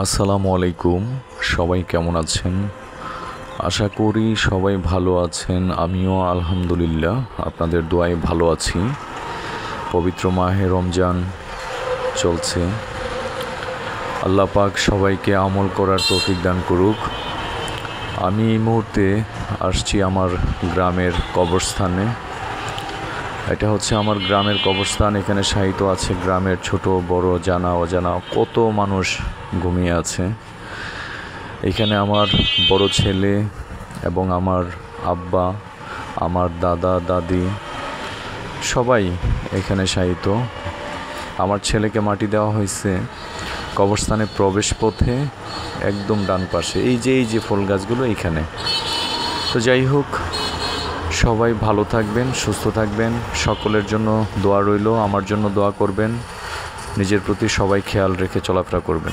আসসালামু আলাইকুম। সবাই কেমন আছেন? আশা করি সবাই ভালো আছেন। আমিও আলহামদুলিল্লাহ আপনাদের দোয়ায় ভালো আছি। পবিত্র মাহে রমজান চলছে। আল্লাহ পাক সবাইকে আমল করার তৌফিক দান করুক। আমি এই মুহূর্তে আসছি আমার গ্রামের কবরস্থানে। এটা হচ্ছে আমার গ্রামের কবরস্থান। এখানে শায়িত আছে গ্রামের ছোট বড় জানা অজানা কত মানুষ ঘুমিয়ে আছে। এখানে আমার বড় ছেলে এবং আমার আব্বা, আমার দাদা দাদি সবাই এখানে শায়িত। আমার ছেলেকে মাটি দেওয়া হয়েছে কবরস্থানের প্রবেশ পথে একদম ডান পাশে, এই যে ফুল গাছগুলো এইখানে। তো যাই হোক, সবাই ভালো থাকবেন, সুস্থ থাকবেন। সকলের জন্য দোয়া রইল, আমার জন্য দোয়া করবেন। নিজের প্রতি সবাই খেয়াল রেখে চলাফেরা করবেন।